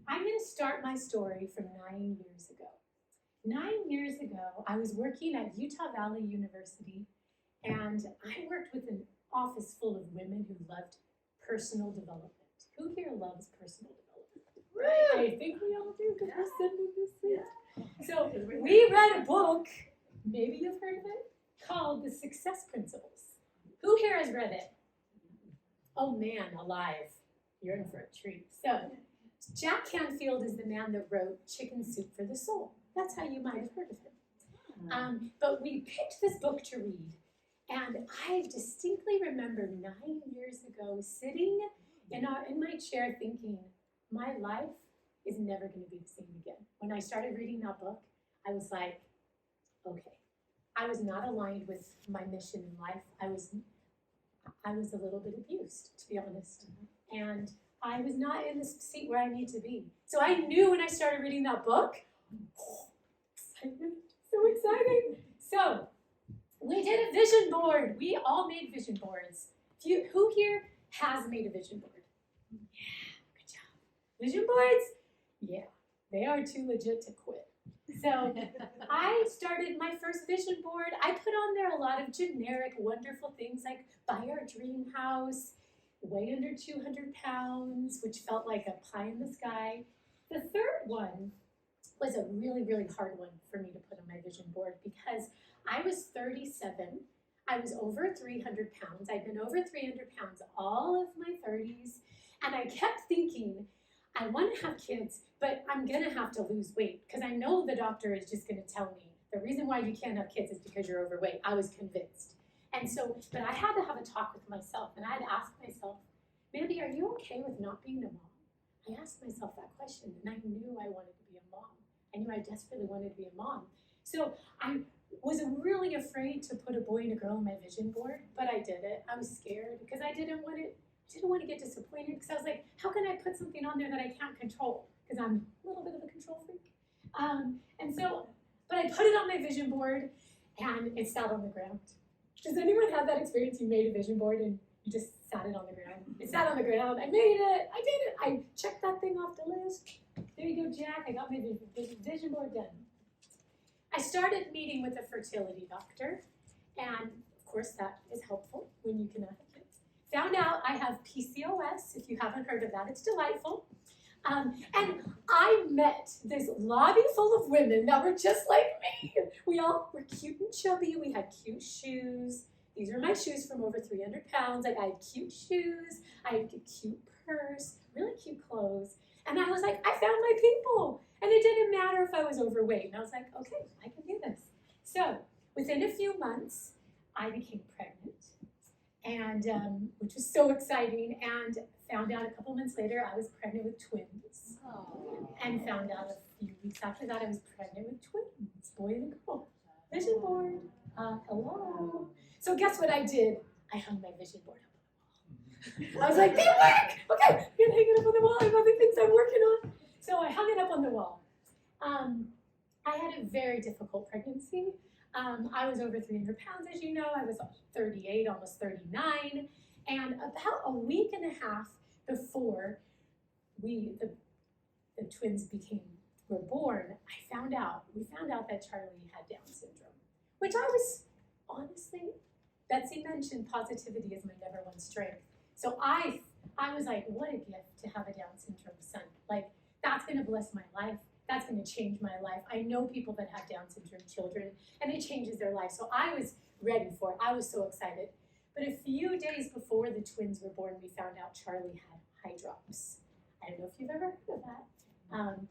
I'm going to start my story from 9 years ago. 9 years ago, I was working at Utah Valley University, and I worked with an office full of women who loved personal development. Who here loves personal development? Right? I think we all do because we're sitting in this seat. So we read a book, maybe you've heard of it, called The Success Principles. Who here has read it? Oh man, alive. You're in for a treat. So Jack Cranfield is the man that wrote Chicken Soup for the Soul. That's how you might have heard of him. But we picked this book to read, and I distinctly remember 9 years ago sitting in my chair thinking, my life is never going to be the same again. When I started reading that book, I was like, okay. I was not aligned with my mission in life. I was a little bit abused, to be honest. And I was not in the seat where I need to be. So I knew when I started reading that book, so exciting. So we did a vision board. We all made vision boards. Who here has made a vision board? Yeah, good job. Vision boards? Yeah, they are too legit to quit. So I started my first vision board. I put on there a lot of generic, wonderful things like buy our dream house, weigh under 200 pounds, which felt like a pie in the sky. The third one was a really, really hard one for me to put on my vision board because I was 37. I was over 300 pounds. I'd been over 300 pounds all of my 30s. And I kept thinking, I want to have kids, but I'm going to have to lose weight because I know the doctor is just going to tell me the reason why you can't have kids is because you're overweight. I was convinced. And so, but I had to have a talk with myself, and I'd ask myself, Mandy, are you okay with not being a mom? I asked myself that question, and I knew I wanted to be a mom. I knew I desperately wanted to be a mom. So I was really afraid to put a boy and a girl on my vision board, but I did it. I was scared because I didn't want to get disappointed because I was like, how can I put something on there that I can't control? Because I'm a little bit of a control freak. But I put it on my vision board, and it sat on the ground. Does anyone have that experience? You made a vision board and you just sat it on the ground. It sat on the ground. I made it. I did it. I checked that thing off the list. There you go, Jack. I got my vision board done. I started meeting with a fertility doctor, and of course that is helpful when you cannot have kids. Found out I have PCOS. If you haven't heard of that, it's delightful. And I met this lobby full of women that were just like me. We all were cute and chubby. We had cute shoes. These are my shoes from over 300 pounds. Like, I had cute shoes. I had a cute purse, really cute clothes. And I was like, I found my people. And it didn't matter if I was overweight. And I was like, okay, I can do this. So within a few months, I became pregnant, and which was so exciting. And found out a couple months later I was pregnant with twins. Aww. And found out a few weeks after that I was pregnant with twins, boy and a girl. Vision board, hello. So guess what I did? I hung my vision board up on the wall. I was like, they work! Okay, I'm gonna hang it up on the wall. I have other things I'm working on. So I hung it up on the wall. I had a very difficult pregnancy. I was over 300 pounds, as you know. I was 38, almost 39. And about a week and a half before the twins were born, we found out that Charlie had Down syndrome, which I was, honestly, Betsy mentioned positivity is my number one strength. So I was like, what a gift to have a Down syndrome son. Like, that's going to bless my life. That's going to change my life. I know people that have Down syndrome children, and it changes their life. So I was ready for it. I was so excited. But a few days before the twins were born, we found out Charlie had eye drops. I don't know if you've ever heard of that.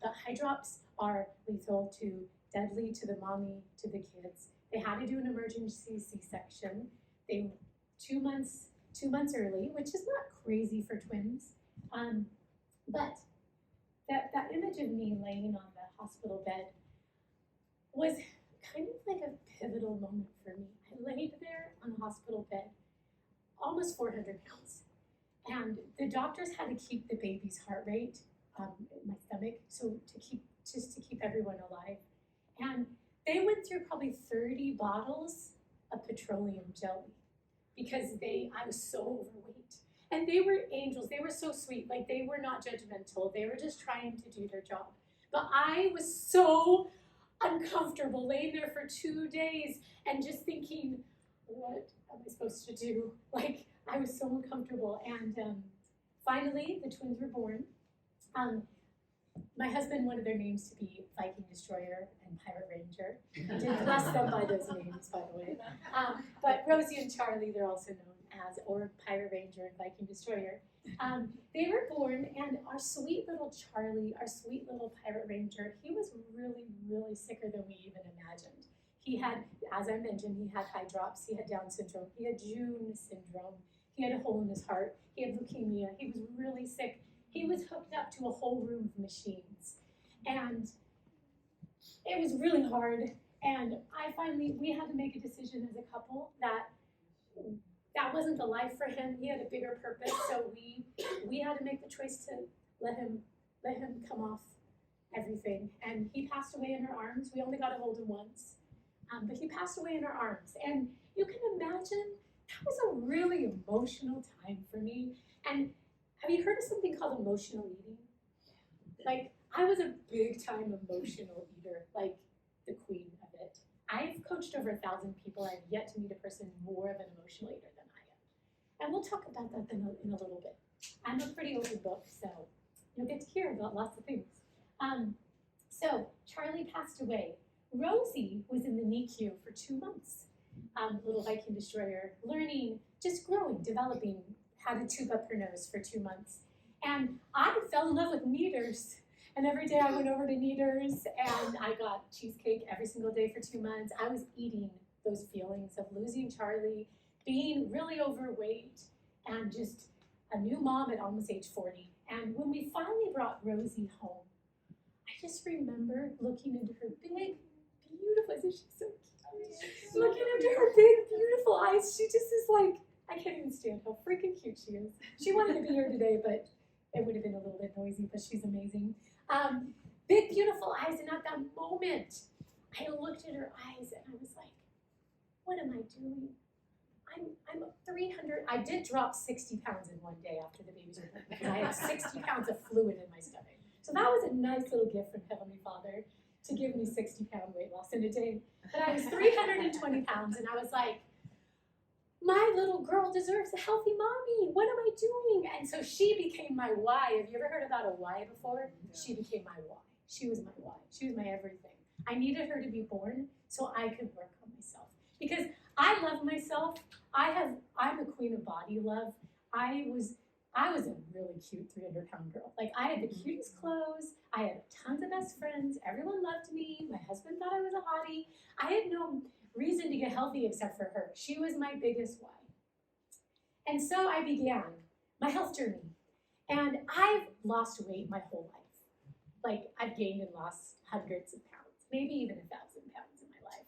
The eye drops are lethal to deadly to the mommy, to the kids. They had to do an emergency C-section. They were 2 months early, which is not crazy for twins. But that image of me laying on the hospital bed was kind of like a pivotal moment for me. I laid there on the hospital bed, almost 400 pounds. And the doctors had to keep the baby's heart rate in my stomach, so to keep everyone alive. And they went through probably 30 bottles of petroleum jelly because I was so overweight. And they were angels. They were so sweet. Like, they were not judgmental. They were just trying to do their job. But I was so uncomfortable laying there for 2 days and just thinking, what am I supposed to do? Like, I was so uncomfortable. And finally, the twins were born. My husband wanted their names to be Viking Destroyer and Pirate Ranger. I did bless them by those names, by the way. But Rosie and Charlie, they're also known as, or Pirate Ranger and Viking Destroyer. They were born, and our sweet little Charlie, our sweet little Pirate Ranger, he was really, really sicker than we even imagined. He had, as I mentioned, he had high drops, he had Down syndrome, he had June syndrome, he had a hole in his heart, he had leukemia, he was really sick. He was hooked up to a whole room of machines. And it was really hard. And we had to make a decision as a couple that wasn't the life for him. He had a bigger purpose. So we had to make the choice to let him come off everything. And he passed away in our arms. We only got to hold him once. But he passed away in our arms. And you can imagine, that was a really emotional time for me. And have you heard of something called emotional eating? Like, I was a big time emotional eater, like the queen of it. I've coached over 1,000 people. I've yet to meet a person more of an emotional eater than I am. And we'll talk about that in a little bit. I'm a pretty open book, so you'll get to hear about lots of things. So Charlie passed away. Rosie was in the NICU for 2 months. Little Viking Destroyer, learning, just growing, developing, had a tube up her nose for 2 months. And I fell in love with Kneaders. And every day I went over to Kneaders and I got cheesecake every single day for 2 months. I was eating those feelings of losing Charlie, being really overweight, and just a new mom at almost age 40. And when we finally brought Rosie home, I just remember looking into her big, beautiful, isn't she so cute? Looking into her big, beautiful eyes, she just is like, I can't even stand how freaking cute she is. She wanted to be here today, but it would have been a little bit noisy, but she's amazing. Big, beautiful eyes, and at that moment, I looked at her eyes and I was like, what am I doing? I'm 300, I did drop 60 pounds in one day after the babies were born, because I had 60 pounds of fluid in my stomach. So that was a nice little gift from Heavenly Father to give me 60-pound weight loss in a day. But I was 320 pounds, and I was like, my little girl deserves a healthy mommy. What am I doing? And so she became my why. Have you ever heard about a why before? Yeah. She became my why. She was my why. She was my everything. I needed her to be born so I could work on myself. Because I love myself. I'm a queen of body love. I was a really cute 300-pound girl. Like, I had the cutest clothes. I had tons of best friends. Everyone loved me. My husband thought I was a hottie. I had no reason to get healthy except for her. She was my biggest why. And so I began my health journey. And I've lost weight my whole life. Like, I've gained and lost hundreds of pounds, maybe even 1,000 pounds in my life.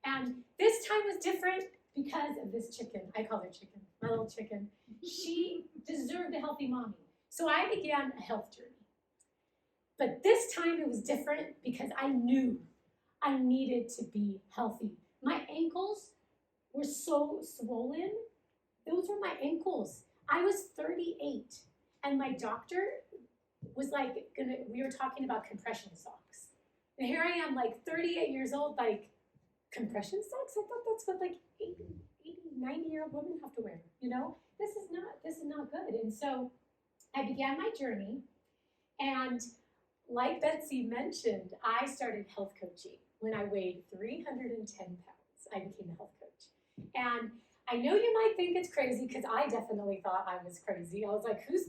And this time was different because of this chicken. I call her Chicken, my little chicken. She deserved a healthy mommy. So I began a health journey. But this time it was different because I knew I needed to be healthy. My ankles were so swollen. Those were my ankles. I was 38, and my doctor was like, we were talking about compression socks. And here I am, like 38 years old, like, compression socks? I thought that's what like 80, 90-year-old women have to wear, you know? This is not good. And so I began my journey, and like Betsy mentioned, I started health coaching when I weighed 310 pounds. I became a health coach. And I know you might think it's crazy, because I definitely thought I was crazy. I was like, who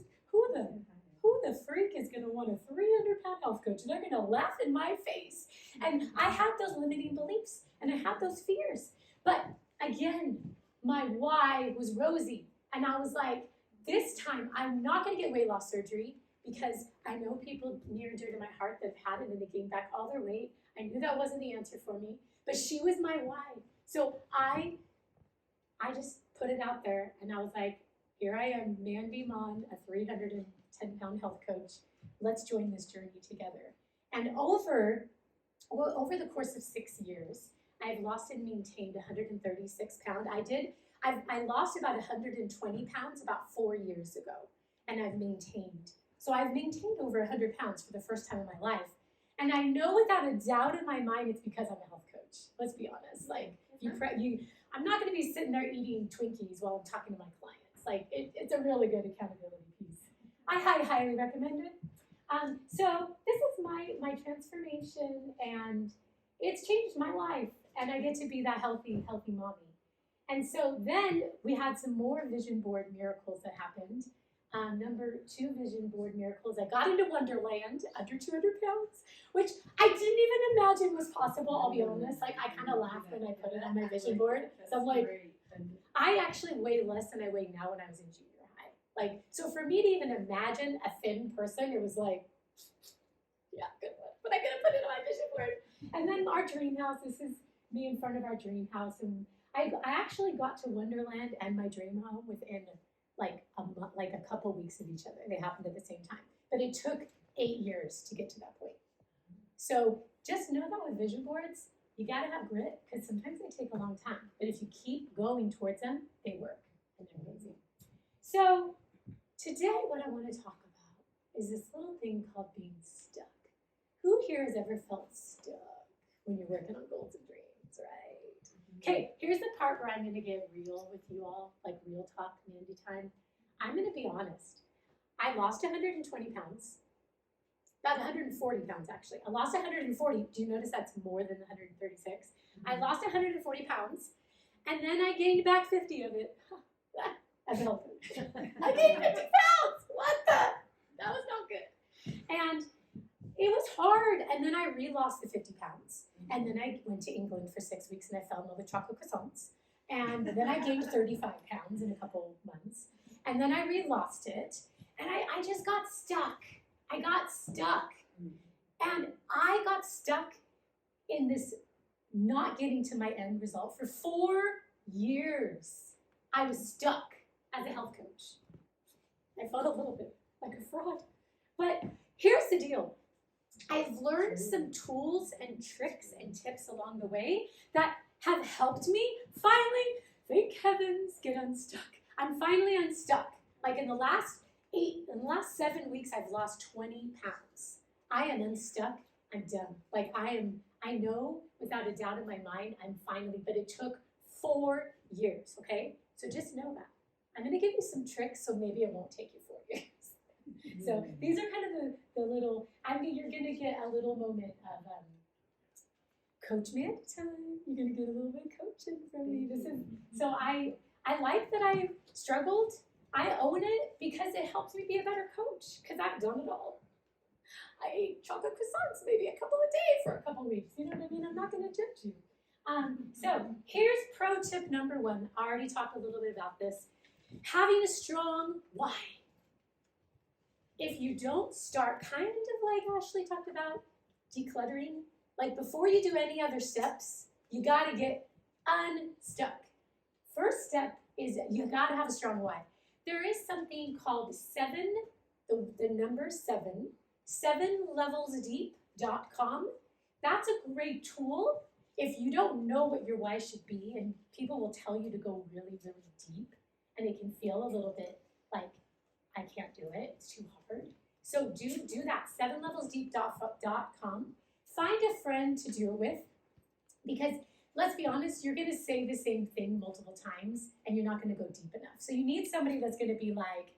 the freak is going to want a 300-pound health coach? They're going to laugh in my face. And I had those limiting beliefs, and I had those fears. But again, my why was Rosie. And I was like, this time I'm not going to get weight loss surgery, because I know people near and dear to my heart that have had it and they gained back all their weight. I knew that wasn't the answer for me, but she was my why. So I just put it out there, and I was like, here I am, Mandy Mon, a 310-pound health coach. Let's join this journey together. And over the course of 6 years, I've lost and maintained 136 pounds. I did I lost about 120 pounds about 4 years ago, and I've maintained. So I've maintained over 100 pounds for the first time in my life. And I know without a doubt in my mind it's because I'm a health coach. Let's be honest. Like, I'm not going to be sitting there eating Twinkies while I'm talking to my clients. Like, it's a really good accountability piece. I highly recommend it. So this is my transformation, and it's changed my life, and I get to be that healthy mommy. And so then we had some more vision board miracles that happened. Number 2 vision board miracles. I got into Wonderland under 200 pounds, which I didn't even imagine was possible, I'll be honest. Like, I kind of laughed when I put it on my vision board. So I'm like, I actually weigh less than I weigh now when I was in junior high. Like, so for me to even imagine a thin person, it was like, yeah, good one. But I'm gonna put it on my vision board. And then our dream house, this is me in front of our dream house. And I actually got to Wonderland and my dream home within like a couple weeks of each other. They happened at the same time. But it took 8 years to get to that point. So just know that with vision boards, you gotta have grit, because sometimes they take a long time. But if you keep going towards them, they work, and they're amazing. So today what I want to talk about is this little thing called being stuck. Who here has ever felt stuck when you're working on goals and dreams, right? Okay, here's the part where I'm going to get real with you all, like real talk, Mandy time. I'm going to be honest. I lost 120 pounds, about 140 pounds actually. I lost 140. Do you notice that's more than 136? I lost 140 pounds, and then I gained back 50 of it. As a health coach. I gained 50 pounds! What the? That was not good. And it was hard, and then I re-lost the 50 pounds. And then I went to England for 6 weeks, and I fell in love with chocolate croissants. And then I gained 35 pounds in a couple months. And then I re-lost it, and I just got stuck. I got stuck. And I got stuck in this not getting to my end result for 4 years. I was stuck as a health coach. I felt a little bit like a fraud. But here's the deal. I've learned some tools and tricks and tips along the way that have helped me finally, thank heavens, get unstuck. I'm finally unstuck. Like in the last 7 weeks, I've lost 20 pounds. I am unstuck. I'm done. Like I know without a doubt in my mind, I'm finally, but it took 4 years, okay? So just know that. I'm going to give you some tricks, so maybe it won't take you 4 years. So these are kind of the little, you're going to get a little moment of Coach Mandy time. You're going to get a little bit of coaching from me. So I like that I struggled. I own it because it helps me be a better coach, because I've done it all. I ate chocolate croissants maybe a couple of days for a couple of weeks. You know what I mean? I'm not going to judge you. So here's pro tip number 1. I already talked a little bit about this. Having a strong why. If you don't start, kind of like Ashley talked about, decluttering, like before you do any other steps, you got to get unstuck. First step is you got to have a strong why. There is something called the number 7, 7levelsdeep.com. That's a great tool if you don't know what your why should be, and people will tell you to go really, really deep, and it can feel a little bit like, I can't do it, it's too hard. So do that, 7levelsdeep.com. Find a friend to do it with, because let's be honest, you're gonna say the same thing multiple times and you're not gonna go deep enough. So you need somebody that's gonna be like,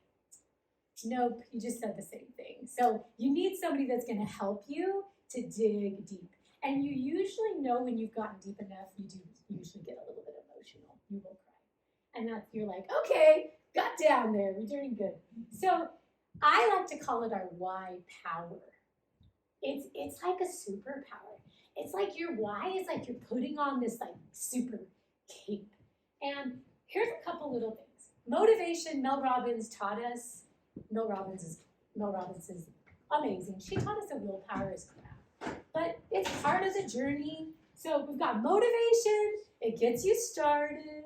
nope, you just said the same thing. So you need somebody that's gonna help you to dig deep. And you usually know when you've gotten deep enough, you do usually get a little bit emotional. You will cry. And you're like, okay, got down there, we're doing good. So I like to call it our why power. It's like a superpower. It's like your why is like you're putting on this like super cape. And here's a couple little things. Motivation, Mel Robbins taught us. Mel Robbins is amazing. She taught us that willpower is crap. But it's part of the journey. So we've got motivation, it gets you started.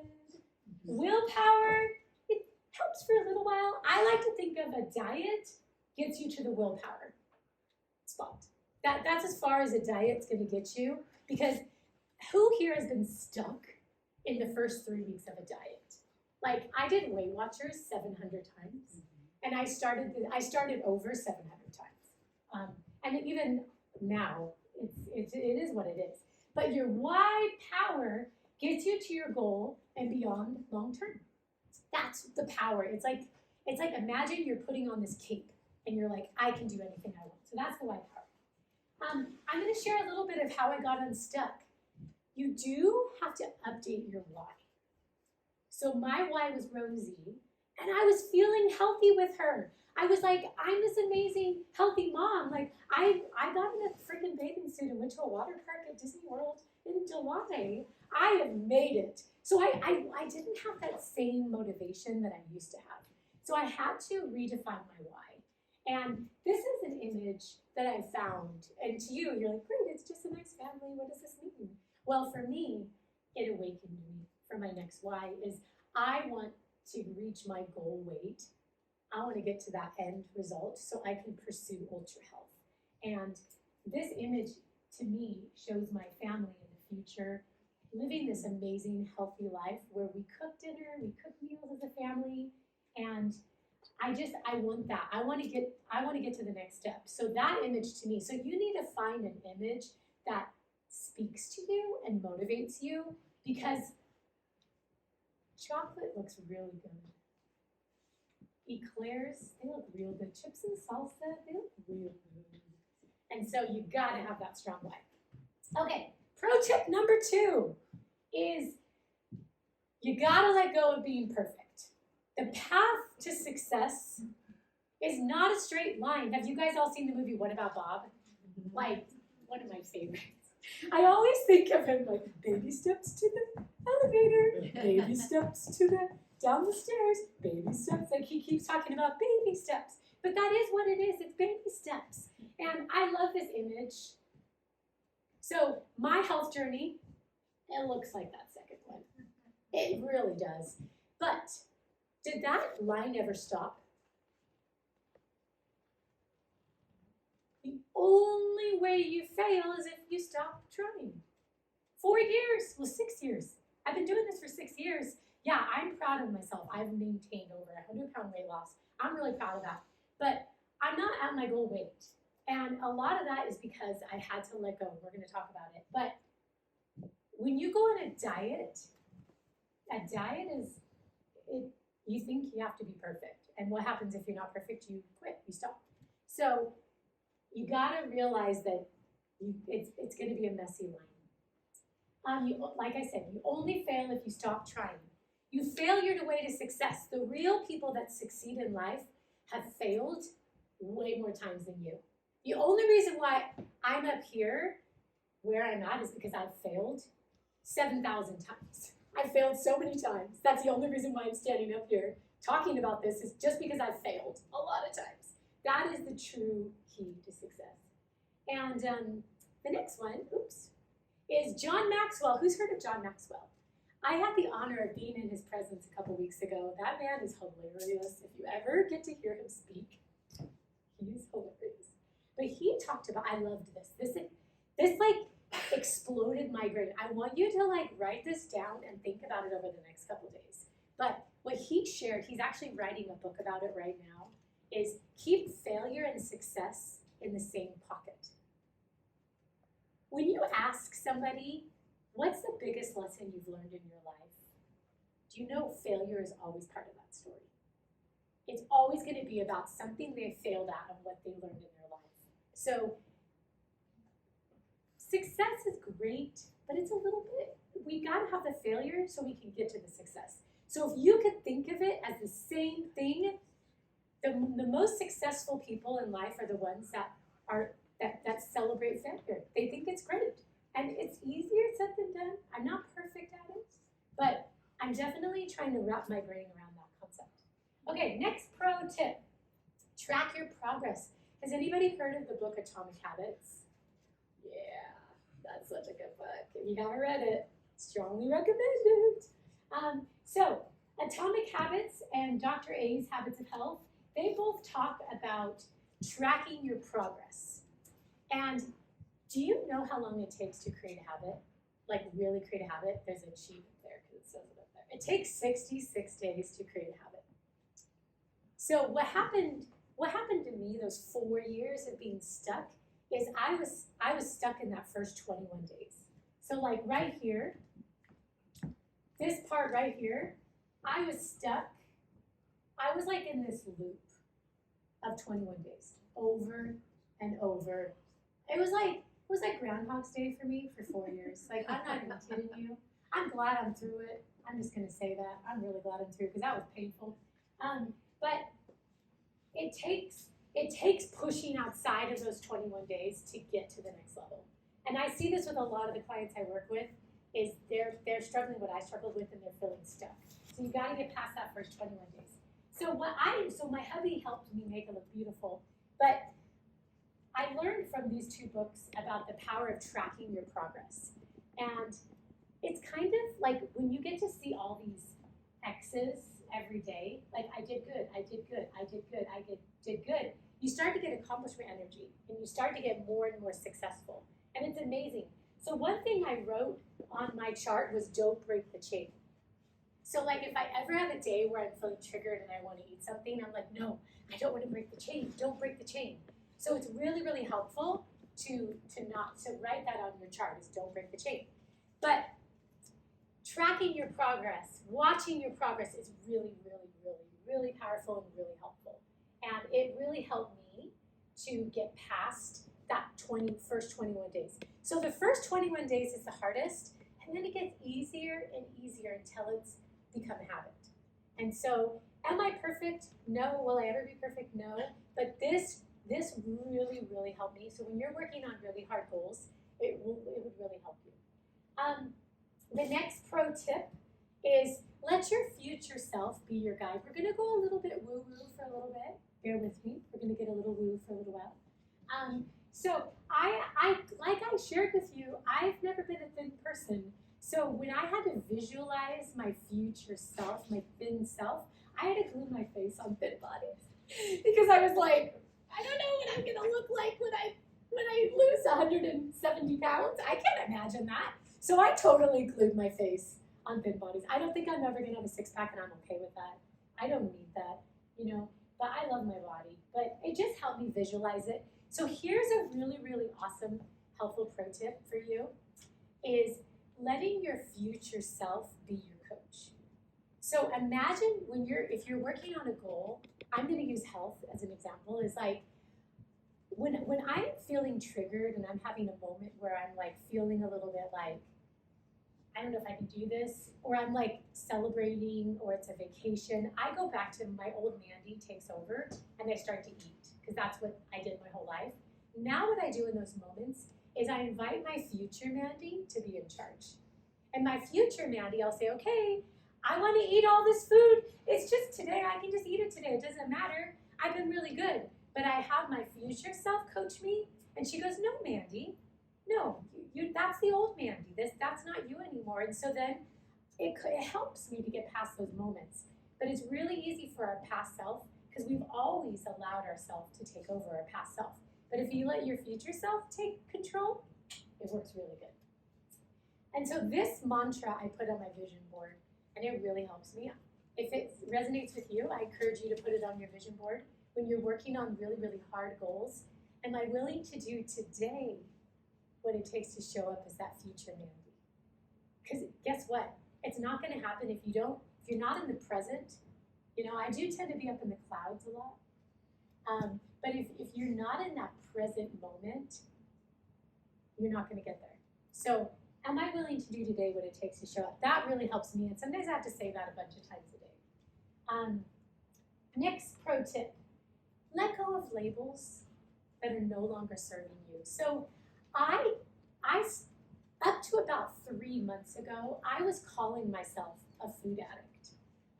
Willpower, it helps for a little while. I like to think of a diet gets you to the willpower spot. That's as far as a diet's gonna get you, because who here has been stuck in the first 3 weeks of a diet? Like I did Weight Watchers 700 times, and I started over 700 times. And even now, it is what it is. But your why power gets you to your goal and beyond long term. That's the power. It's like imagine you're putting on this cape and you're like, I can do anything I want. So that's the why power. I'm going to share a little bit of how I got unstuck. You do have to update your why. So my why was Rosie, and I was feeling healthy with her. I was like, I'm this amazing, healthy mom. Like, I got in a freaking bathing suit and went to a water park at Disney World in July. I have made it. So I didn't have that same motivation that I used to have. So I had to redefine my why. And this is an image that I found. And to you, you're like, great, it's just a nice family. What does this mean? Well, for me, it awakened me for my next why is I want to reach my goal weight. I want to get to that end result so I can pursue ultra health. And this image to me shows my family in the future living this amazing healthy life where we cook dinner, we cook meals as a family, and I want that. I want to get to the next step. So that image to me, so you need to find an image that speaks to you and motivates you because chocolate looks really good. Eclairs, they look real good. Chips and salsa, they look real good. And so you gotta have that strong why. Okay, pro tip number 2 is you gotta let go of being perfect. The path to success is not a straight line. Have you guys all seen the movie What About Bob? Like, one of my favorites. I always think of him like baby steps to the elevator, baby steps to the down the stairs, baby steps. Like he keeps talking about baby steps. But that is what it is. It's baby steps. And I love this image. So my health journey, it looks like that second one. It really does. But did that line ever stop? The only way you fail is if you stop trying. 4 years, well, 6 years. I've been doing this for 6 years. Yeah, I'm proud of myself. I've maintained over a 100-pound weight loss. I'm really proud of that. But I'm not at my goal weight. And a lot of that is because I had to let go. We're going to talk about it. But when you go on a diet is, you think you have to be perfect. And what happens if you're not perfect? You quit, you stop. So you got to realize that it's going to be a messy line. Like I said, you only fail if you stop trying. You fail your way to success. The real people that succeed in life have failed way more times than you. The only reason why I'm up here where I'm at is because I've failed 7,000 times. I've failed so many times. That's the only reason why I'm standing up here talking about this is just because I've failed a lot of times. That is the true key to success. And the next one, is John Maxwell. Who's heard of John Maxwell? I had the honor of being in his presence a couple weeks ago. That man is hilarious. If you ever get to hear him speak, he's hilarious. But he talked about, I loved this. This like exploded my brain. I want you to like write this down and think about it over the next couple days. But what he shared, he's actually writing a book about it right now, is keep failure and success in the same pocket. When you ask somebody, what's the biggest lesson you've learned in your life? Do you know failure is always part of that story? It's always going to be about something they failed at and what they learned in their life. So success is great, but it's a little bit, we got to have the failure so we can get to the success. So if you could think of it as the same thing, the most successful people in life are the ones that celebrate failure. They think it's great. And it's easier said than done. I'm not perfect at it, but I'm definitely trying to wrap my brain around that concept. Okay, next pro tip, track your progress. Has anybody heard of the book Atomic Habits? Yeah, that's such a good book. If you haven't read it, strongly recommend it. So Atomic Habits and Dr. A's Habits of Health, they both talk about tracking your progress. And do you know how long it takes to create a habit? Like really create a habit? There's a cheat there because it says it up there. It takes 66 days to create a habit. So what happened to me those 4 years of being stuck is I was stuck in that first 21 days. So like right here, this part right here, I was stuck. I was like in this loop of 21 days, over and over. It was like Groundhog's Day for me for 4 years. Like, I'm not even kidding you. I'm glad I'm through it. I'm just gonna say that. I'm really glad I'm through it because that was painful. But it takes pushing outside of those 21 days to get to the next level. And I see this with a lot of the clients I work with, is they're struggling what I struggled with and they're feeling stuck. So you gotta get past that first 21 days. So my hubby helped me make it look beautiful, but I learned from these 2 books about the power of tracking your progress. And it's kind of like when you get to see all these X's every day, like I did good, I did good, I did good, I did good, you start to get accomplishment energy and you start to get more and more successful. And it's amazing. So one thing I wrote on my chart was don't break the chain. So like if I ever have a day where I'm feeling triggered and I want to eat something, I'm like, no, I don't want to break the chain. Don't break the chain. So it's really, really helpful to write that on your chart is don't break the chain. But tracking your progress, watching your progress is really, really, really, really powerful and really helpful. And it really helped me to get past that first 21 days. So the first 21 days is the hardest, and then it gets easier and easier until it's become a habit. And so, am I perfect? No. Will I ever be perfect? No. But this really, really helped me. So when you're working on really hard goals, it would really help you. The next pro tip is let your future self be your guide. We're gonna go a little bit woo-woo for a little bit. Bear with me. We're gonna get a little woo for a little while. So I like I shared with you, I've never been a thin person. So when I had to visualize my future self, my thin self, I had to glue my face on thin bodies because I was like, I don't know what I'm gonna look like when I lose 170 pounds. I can't imagine that. So I totally glued my face on thin bodies. I don't think I'm ever gonna have a 6-pack, and I'm okay with that. I don't need that, but I love my body. But it just helped me visualize it. So here's a really, really awesome, helpful pro tip for you, is letting your future self be your coach. So imagine if you're working on a goal, I'm gonna use health as an example, is like, when I'm feeling triggered and I'm having a moment where I'm like feeling a little bit like, I don't know if I can do this, or I'm like celebrating, or it's a vacation, I go back to my old Mandy takes over and I start to eat, because that's what I did my whole life. Now what I do in those moments is I invite my future Mandy to be in charge. And my future Mandy, I'll say, okay, I want to eat all this food. It's just today, I can just eat it today. It doesn't matter. I've been really good. But I have my future self coach me, and she goes, no, Mandy, no, that's the old Mandy. That's not you anymore. And so then it helps me to get past those moments. But it's really easy for our past self, because we've always allowed ourselves to take over our past self. But if you let your future self take control, it works really good. And so this mantra I put on my vision board, and it really helps me. If it resonates with you, I encourage you to put it on your vision board when you're working on really, really hard goals. Am I willing to do today what it takes to show up as that future Mandy? Because guess what? It's not going to happen if you're not in the present. I do tend to be up in the clouds a lot. But if you're not in that present moment, you're not going to get there. So am I willing to do today what it takes to show up? That really helps me, and sometimes I have to say that a bunch of times a day. Next pro tip, let go of labels that are no longer serving you. So I up to about 3 months ago, I was calling myself a food addict.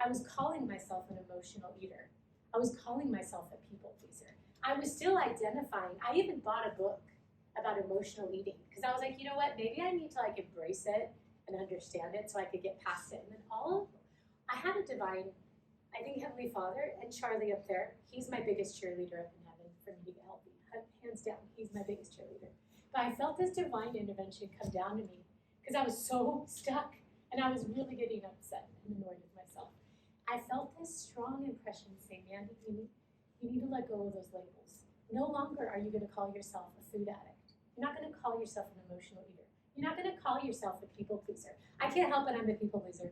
I was calling myself an emotional eater. I was calling myself a people pleaser. I was still identifying. I even bought a book about emotional eating, because I was like, you know what, maybe I need to like embrace it and understand it so I could get past it. And then I had a divine, I think Heavenly Father, and Charlie up there, he's my biggest cheerleader up in heaven for me to get healthy. Hands down, he's my biggest cheerleader. But I felt this divine intervention come down to me because I was so stuck And I was really getting upset and annoyed with myself. I felt this strong impression saying, Mandy, you need to let go of those labels. No longer are you going to call yourself a food addict. You're not going to call yourself an emotional eater. You're not going to call yourself a people pleaser. I can't help it, I'm a people pleaser.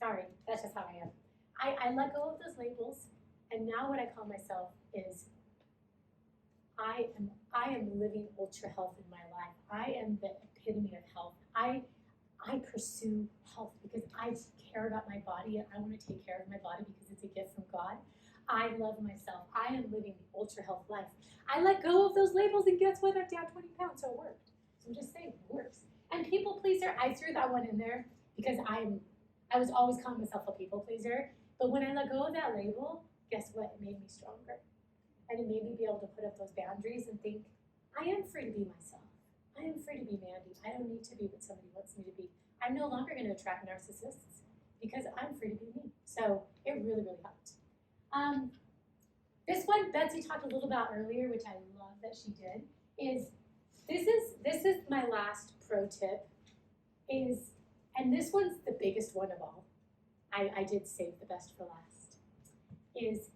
Sorry, that's just how I am. I let go of those labels, and now what I call myself is I am living ultra health in my life. I am the epitome of health. I pursue health because I care about my body and I want to take care of my body because it's a gift from God. I love myself. I am living the ultra health life. I let go of those labels, and guess what? I'm down 20 pounds, so it worked. So I'm just saying, it works. And people pleaser, I threw that one in there because I was always calling myself a people pleaser. But when I let go of that label, guess what? It made me stronger. And it made me be able to put up those boundaries and think, I am free to be myself. I am free to be Mandy. I don't need to be what somebody wants me to be. I'm no longer going to attract narcissists because I'm free to be me. So it really, really helped. This one, Betsy talked a little about earlier, which I love that she did, is this is my last pro tip, and this one's the biggest one of all. I did save the best for last, is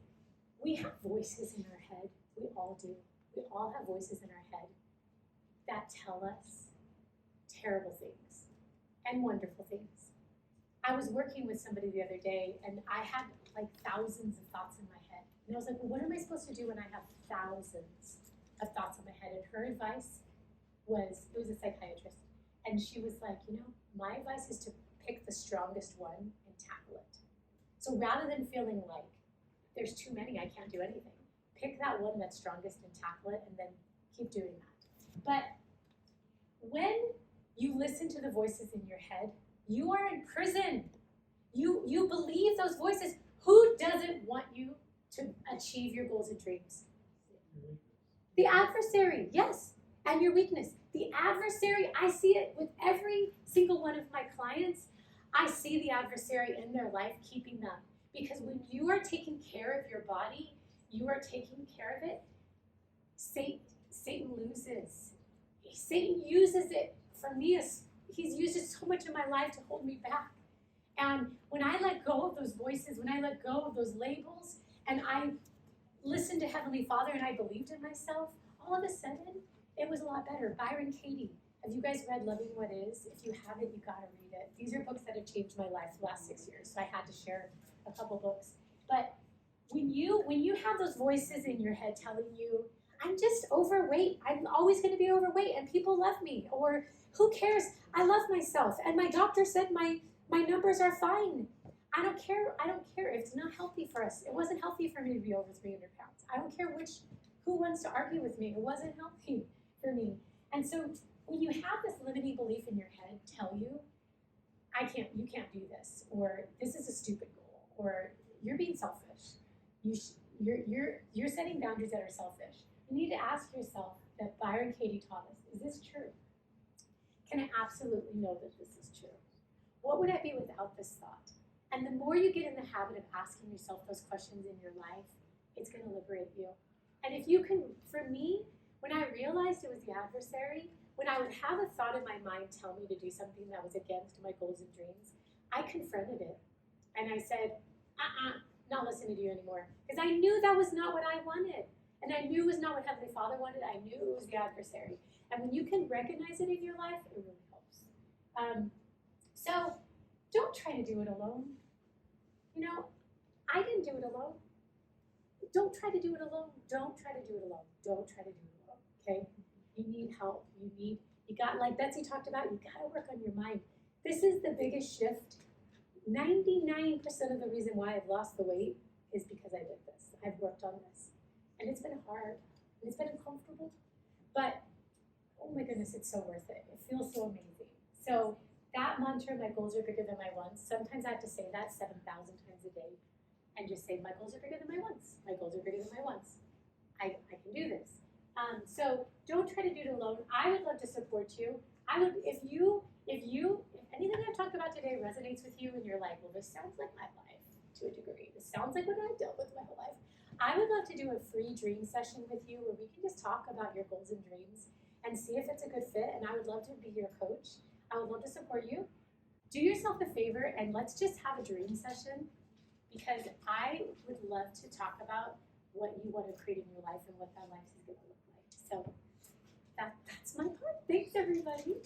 we have voices in our head. We all do. We all have voices in our head that tell us terrible things and wonderful things. I was working with somebody the other day, and I had like thousands of thoughts in my head. And I was like, well, what am I supposed to do when I have thousands of thoughts in my head? And her advice was, it was a psychiatrist, and she was like, my advice is to pick the strongest one and tackle it. So rather than feeling like there's too many, I can't do anything, pick that one that's strongest and tackle it, and then keep doing that. But when you listen to the voices in your head, you are in prison. You believe those voices. Who doesn't want you to achieve your goals and dreams? The adversary, yes, and your weakness. The adversary, I see it with every single one of my clients. I see the adversary in their life keeping them. Because when you are taking care of your body, you are taking care of it, Satan loses. Satan uses it for me. He's used it so much in my life to hold me back. And when I let go of those voices, when I let go of those labels, and I listened to Heavenly Father and I believed in myself, all of a sudden, it was a lot better. Byron Katie, have you guys read Loving What Is? If you haven't, you gotta read it. These are books that have changed my life the last 6 years, so I had to share a couple books. But when you have those voices in your head telling you, I'm just overweight, I'm always gonna be overweight, and people love me, or who cares, I love myself, and my doctor said my numbers are fine. I don't care if it's not healthy for us. It wasn't healthy for me to be over 300 pounds. I don't care who wants to argue with me. It wasn't healthy for me. And so when you have this limiting belief in your head tell you, you can't do this, or this is a stupid goal, or you're being selfish. You're setting boundaries that are selfish. You need to ask yourself that Byron Katie taught us, is this true? Can I absolutely know that this is true? What would I be without this thought? And the more you get in the habit of asking yourself those questions in your life, it's going to liberate you. And if you can, for me, when I realized it was the adversary, when I would have a thought in my mind tell me to do something that was against my goals and dreams, I confronted it. And I said, not listening to you anymore. Because I knew that was not what I wanted. And I knew it was not what Heavenly Father wanted. I knew it was the adversary. And when you can recognize it in your life, it really helps. So don't try to do it alone. I didn't do it alone. Don't try to do it alone. Don't try to do it alone. Don't try to do it alone, okay? You need help. Like Betsy talked about, you gotta work on your mind. This is the biggest shift. 99% of the reason why I've lost the weight is because I did this. I've worked on this. And it's been hard. And it's been uncomfortable. But, oh my goodness, it's so worth it. It feels so amazing. So that mantra, my goals are bigger than my wants, sometimes I have to say that 7,000 times a day and just say, my goals are bigger than my wants. My goals are bigger than my wants. I can do this. So don't try to do it alone. I would love to support you. If anything I've talked about today resonates with you and you're like, well, this sounds like my life to a degree. This sounds like what I've dealt with my whole life. I would love to do a free dream session with you where we can just talk about your goals and dreams and see if it's a good fit. And I would love to be your coach. I would love to support you. do yourself a favor and let's just have a dream session, because I would love to talk about what you want to create in your life and what that life is going to look like. So that's my part. Thanks, everybody.